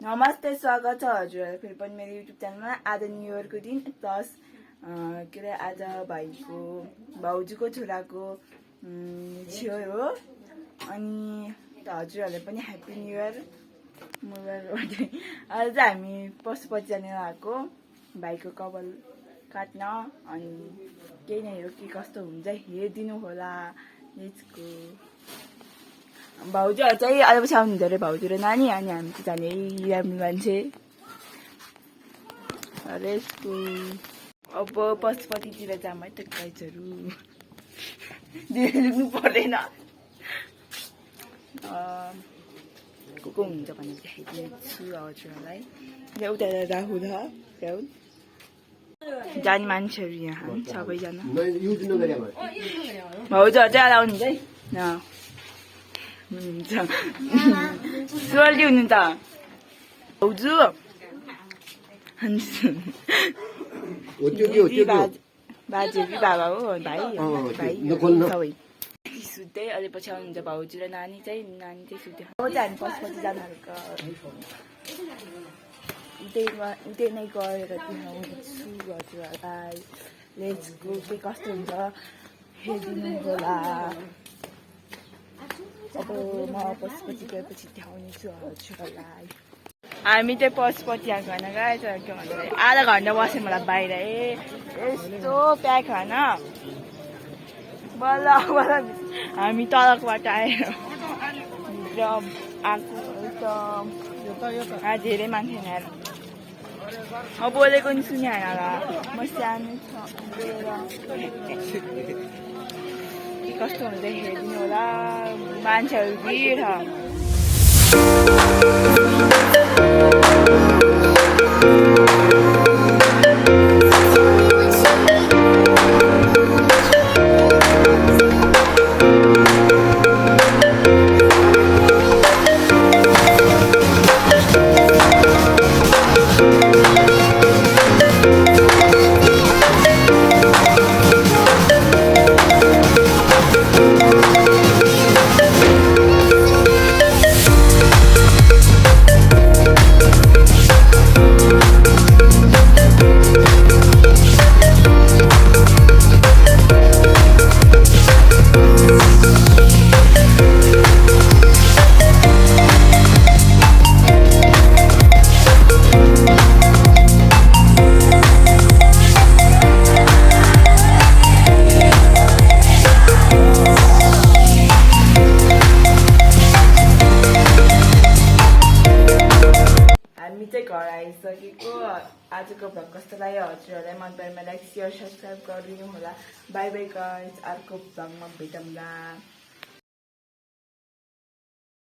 नमस्ते, स्वागत छ हजुरहरू फेरि पनि मेरो युट्युब च्यानलमा। आज न्यु इयरको दिन प्लस के अरे आज भाउजूको छोराको छेउ हो। अनि हजुरहरूलाई पनि ह्याप्पी न्यु इयर। आज चाहिँ हामी पशुपति जाने आएको भाइको कपाल काट्न। अनि केही नै हो, के कस्तो हुन्छ हेरिदिनु होला। लेट्सको। भाउजूहरू चाहिँ आज पछि आउनुहुन्छ अरे, भाउजू र नानी। अनि हामी चाहिँ जाने राम्रो मान्छे रेस्टको। अब पशुपतितिर जाऊँ है त गाइजहरू। देख्नु पर्दैन को हुन्छ भने देखाइदिन्छु हजुरहरूलाई। उता राहुल राहुल जाने मान्छेहरू यहाँ सबैजना। भाउजूहरू चाहिँ आउनुहुन्छ है हुनुहुन्छ। सोल्टी हुनु त भाउजू। बाजे बाबा हो, भाइ सबै सुत्दै। अहिले पछि आउनुहुन्छ भाउजू र नानी चाहिँ सुत्यो। अब चाहिँ हामी पशुपति जानु आएको उतै नै गएर देखाउँछु हजुरहरूलाई। लेट्सको। के कस्तो हुन्छ हेरिदिनु होला। अब म पशुपति गएपछि देखाउनेछु हजुरहरूलाई। हामी चाहिँ पशुपति आएको होइन गाइस, के भन्छ आधा घन्टा बस्यो मलाई बाहिर। यस्तो प्याक होइन बल्ल बल्ल हामी तलकोबाट आएर आएको धेरै मान्छे आएर। म बोलेको नि सुने होइन होला, म सानो के कस्तो हुन्छ हेरिदिनु होला। मान्छेहरू भिड छ। घर आइसकेको। आजको भ्लग कस्तो लाग्यो हजुरहरूलाई मन परेमा लाइक शेयर सब्सक्राइब गरिदिनु होला। बाई बाई गाइस, अर्को भ्लगमा भेटौँला।